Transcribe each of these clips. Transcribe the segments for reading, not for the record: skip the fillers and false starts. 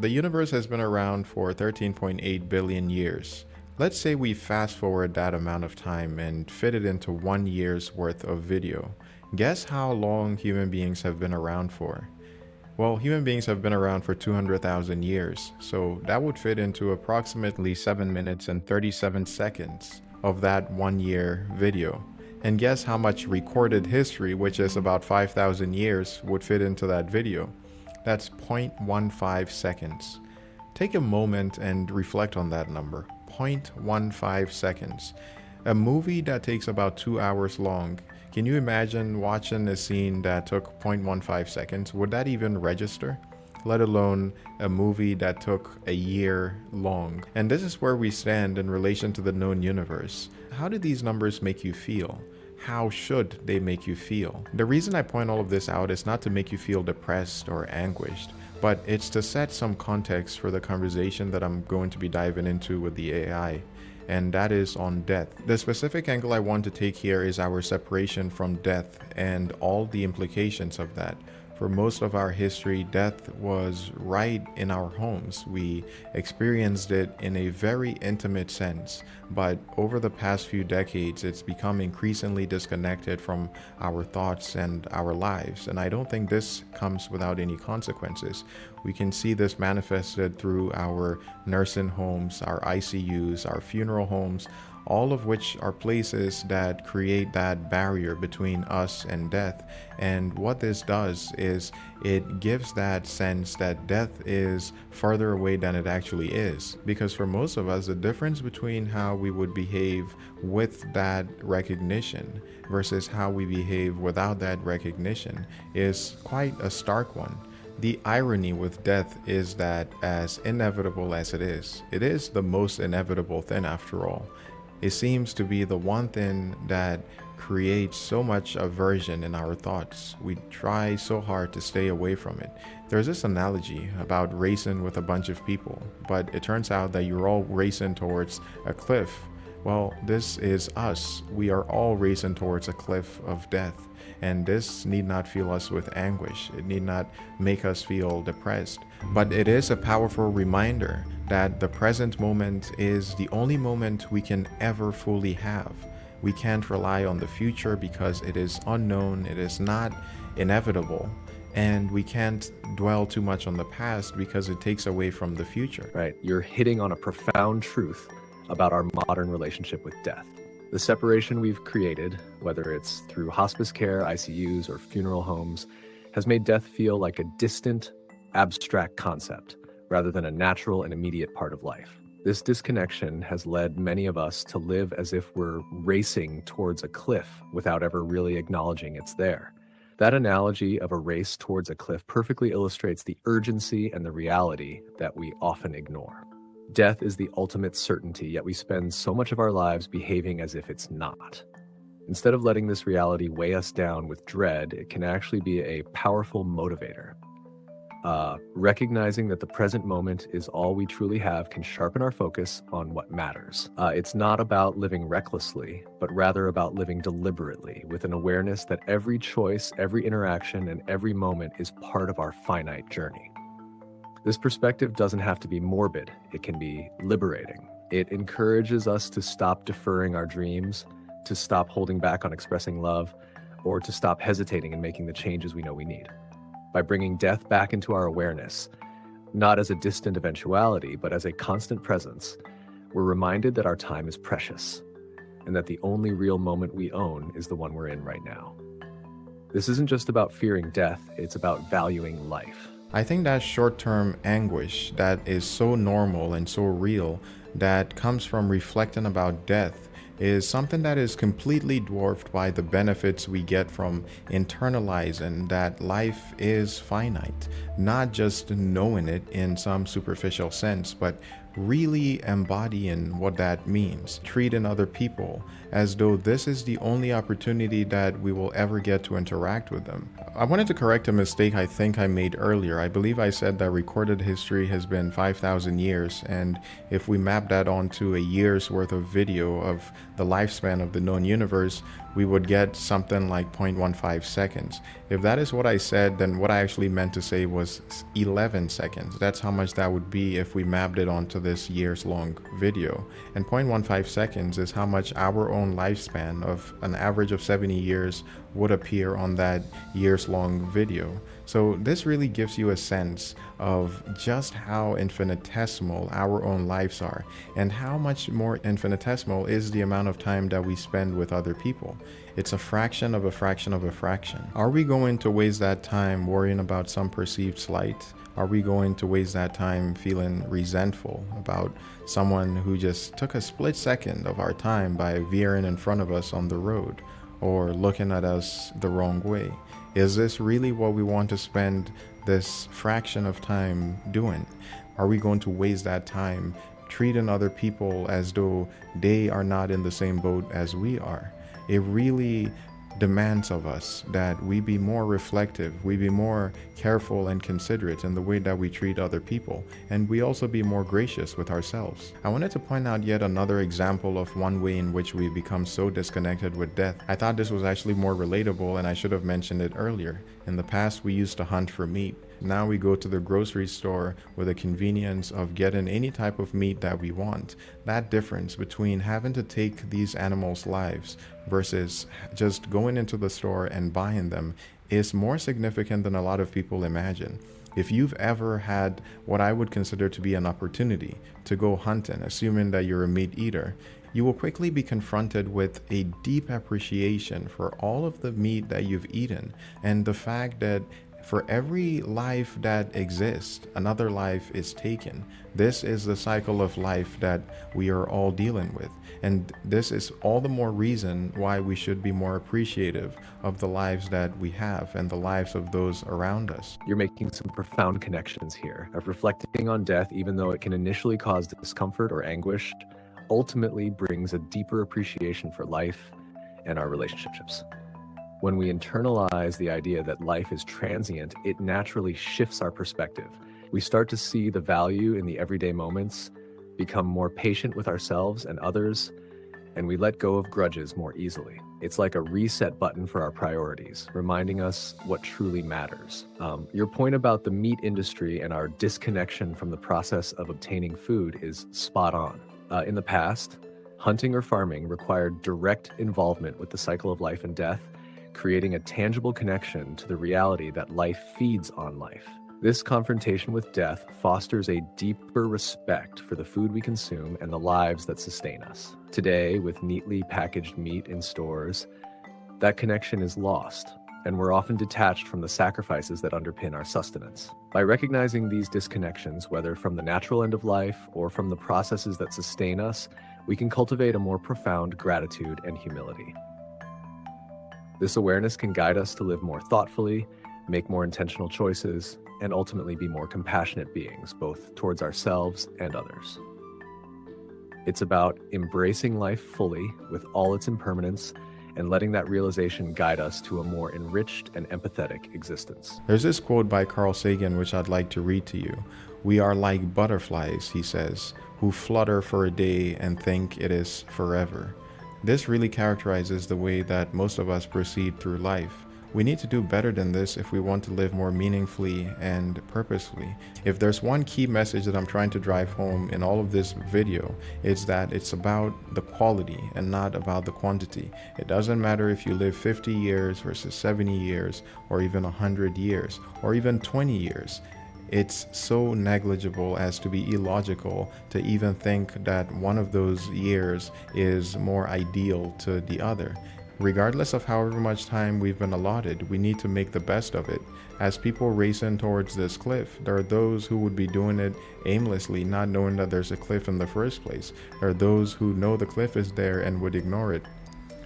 The universe has been around for 13.8 billion years. Let's say we fast forward that amount of time and fit it into 1 year's worth of video. Guess how long human beings have been around for? Well, human beings have been around for 200,000 years, so that would fit into approximately 7 minutes and 37 seconds of that 1 year video. And guess how much recorded history, which is about 5,000 years, would fit into that video? That's 0.15 seconds. Take a moment and reflect on that number. 0.15 seconds. A movie that takes about 2 hours long. Can you imagine watching a scene that took 0.15 seconds? Would that even register? Let alone a movie that took a year long. And this is where we stand in relation to the known universe. How do these numbers make you feel? How should they make you feel? The reason I point all of this out is not to make you feel depressed or anguished, but it's to set some context for the conversation that I'm going to be diving into with the AI, and that is on death. The specific angle I want to take here is our separation from death and all the implications of that. For most of our history, death was right in our homes. We experienced it in a very intimate sense, but over the past few decades, it's become increasingly disconnected from our thoughts and our lives. And I don't think this comes without any consequences. We can see this manifested through our nursing homes, our ICUs, our funeral homes, all of which are places that create that barrier between us and death. And what this does is it gives that sense that death is further away than it actually is. Because for most of us, the difference between how we would behave with that recognition versus how we behave without that recognition is quite a stark one. The irony with death is that as inevitable as it is the most inevitable thing after all. It seems to be the one thing that creates so much aversion in our thoughts. We try so hard to stay away from it. There's this analogy about racing with a bunch of people, but it turns out that you're all racing towards a cliff. Well, this is us. We are all racing towards a cliff of death, and this need not fill us with anguish. It need not make us feel depressed, but it is a powerful reminder that the present moment is the only moment we can ever fully have. We can't rely on the future because it is unknown, it is not inevitable, and we can't dwell too much on the past because it takes away from the future. Right, you're hitting on a profound truth about our modern relationship with death. The separation we've created, whether it's through hospice care, ICUs, or funeral homes, has made death feel like a distant, abstract concept, rather than a natural and immediate part of life. This disconnection has led many of us to live as if we're racing towards a cliff without ever really acknowledging it's there. That analogy of a race towards a cliff perfectly illustrates the urgency and the reality that we often ignore. Death is the ultimate certainty, yet we spend so much of our lives behaving as if it's not. Instead of letting this reality weigh us down with dread, it can actually be a powerful motivator. Recognizing that the present moment is all we truly have can sharpen our focus on what matters. It's not about living recklessly, but rather about living deliberately, with an awareness that every choice, every interaction, and every moment is part of our finite journey. This perspective doesn't have to be morbid. It can be liberating. It encourages us to stop deferring our dreams, to stop holding back on expressing love, or to stop hesitating in making the changes we know we need. By bringing death back into our awareness, not as a distant eventuality, but as a constant presence, we're reminded that our time is precious, and that the only real moment we own is the one we're in right now. This isn't just about fearing death, it's about valuing life. I think that short-term anguish that is so normal and so real that comes from reflecting about death is something that is completely dwarfed by the benefits we get from internalizing that life is finite, not just knowing it in some superficial sense, but really embodying what that means, treating other people as though this is the only opportunity that we will ever get to interact with them. I wanted to correct a mistake I think I made earlier. I believe I said that recorded history has been 5,000 years, and if we map that onto a year's worth of video of the lifespan of the known universe, we would get something like 0.15 seconds. If that is what I said, then what I actually meant to say was 11 seconds. That's how much that would be if we mapped it onto this years long video. And 0.15 seconds is how much our own lifespan of an average of 70 years would appear on that years long video. So this really gives you a sense of just how infinitesimal our own lives are, and how much more infinitesimal is the amount of time that we spend with other people. It's a fraction of a fraction of a fraction. Are we going to waste that time worrying about some perceived slight? Are we going to waste that time feeling resentful about someone who just took a split second of our time by veering in front of us on the road, or looking at us the wrong way? Is this really what we want to spend this fraction of time doing? Are we going to waste that time treating other people as though they are not in the same boat as we are? It really demands of us that we be more reflective, we be more careful and considerate in the way that we treat other people, and we also be more gracious with ourselves. I wanted to point out yet another example of one way in which we become so disconnected with death. I thought this was actually more relatable, and I should have mentioned it earlier. In the past, we used to hunt for meat. Now we go to the grocery store with the convenience of getting any type of meat that we want. That difference between having to take these animals' lives versus just going into the store and buying them is more significant than a lot of people imagine. If you've ever had what I would consider to be an opportunity to go hunting, assuming that you're a meat eater, you will quickly be confronted with a deep appreciation for all of the meat that you've eaten, and the fact that for every life that exists, another life is taken. This is the cycle of life that we are all dealing with. And this is all the more reason why we should be more appreciative of the lives that we have and the lives of those around us. You're making some profound connections here of reflecting on death, even though it can initially cause discomfort or anguish, ultimately brings a deeper appreciation for life and our relationships. When we internalize the idea that life is transient, it naturally shifts our perspective. We start to see the value in the everyday moments, become more patient with ourselves and others, and we let go of grudges more easily. It's like a reset button for our priorities, reminding us what truly matters. Your point about the meat industry and our disconnection from the process of obtaining food is spot on. In the past, hunting or farming required direct involvement with the cycle of life and death, creating a tangible connection to the reality that life feeds on life. This confrontation with death fosters a deeper respect for the food we consume and the lives that sustain us. Today, with neatly packaged meat in stores, that connection is lost, and we're often detached from the sacrifices that underpin our sustenance. By recognizing these disconnections, whether from the natural end of life or from the processes that sustain us, we can cultivate a more profound gratitude and humility. This awareness can guide us to live more thoughtfully, make more intentional choices, and ultimately be more compassionate beings, both towards ourselves and others. It's about embracing life fully with all its impermanence and letting that realization guide us to a more enriched and empathetic existence. There's this quote by Carl Sagan which I'd like to read to you. "We are like butterflies," he says, "who flutter for a day and think it is forever." This really characterizes the way that most of us proceed through life. We need to do better than this if we want to live more meaningfully and purposefully. If there's one key message that I'm trying to drive home in all of this video, it's that it's about the quality and not about the quantity. It doesn't matter if you live 50 years versus 70 years, or even 100 years, or even 20 years. It's so negligible as to be illogical to even think that one of those years is more ideal to the other. Regardless of however much time we've been allotted, we need to make the best of it. As people racing towards this cliff, there are those who would be doing it aimlessly, not knowing that there's a cliff in the first place. There are those who know the cliff is there and would ignore it.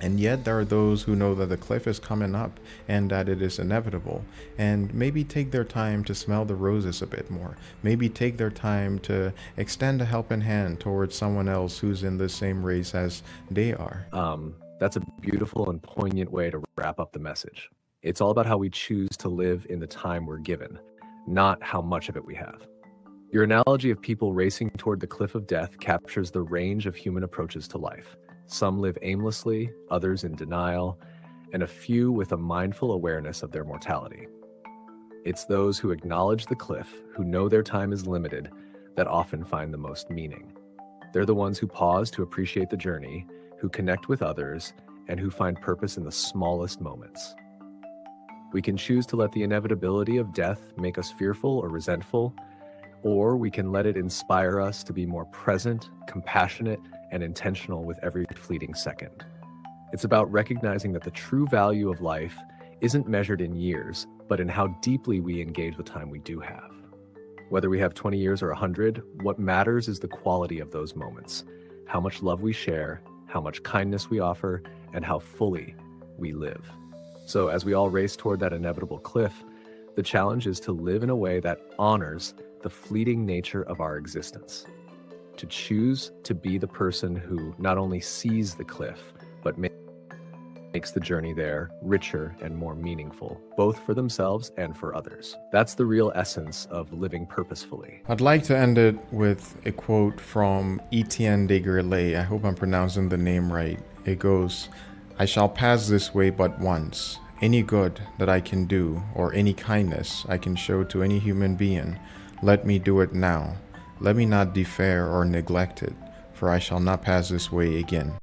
And yet there are those who know that the cliff is coming up and that it is inevitable, and maybe take their time to smell the roses a bit more. Maybe take their time to extend a helping hand towards someone else who's in the same race as they are. That's a beautiful and poignant way to wrap up the message. It's all about how we choose to live in the time we're given, not how much of it we have. Your analogy of people racing toward the cliff of death captures the range of human approaches to life. Some live aimlessly, others in denial, and a few with a mindful awareness of their mortality. It's those who acknowledge the cliff, who know their time is limited, that often find the most meaning. They're the ones who pause to appreciate the journey, who connect with others, and who find purpose in the smallest moments. We can choose to let the inevitability of death make us fearful or resentful, or we can let it inspire us to be more present, compassionate, and intentional with every fleeting second. It's about recognizing that the true value of life isn't measured in years, but in how deeply we engage the time we do have. Whether we have 20 years or 100, what matters is the quality of those moments, how much love we share, how much kindness we offer, and how fully we live. So as we all race toward that inevitable cliff, the challenge is to live in a way that honors the fleeting nature of our existence, to choose to be the person who not only sees the cliff, but makes the journey there richer and more meaningful, both for themselves and for others. That's the real essence of living purposefully. I'd like to end it with a quote from Etienne de Grelais. I hope I'm pronouncing the name right. It goes, "I shall pass this way but once. Any good that I can do, or any kindness I can show to any human being, let me do it now. Let me not defer or neglect it, for I shall not pass this way again."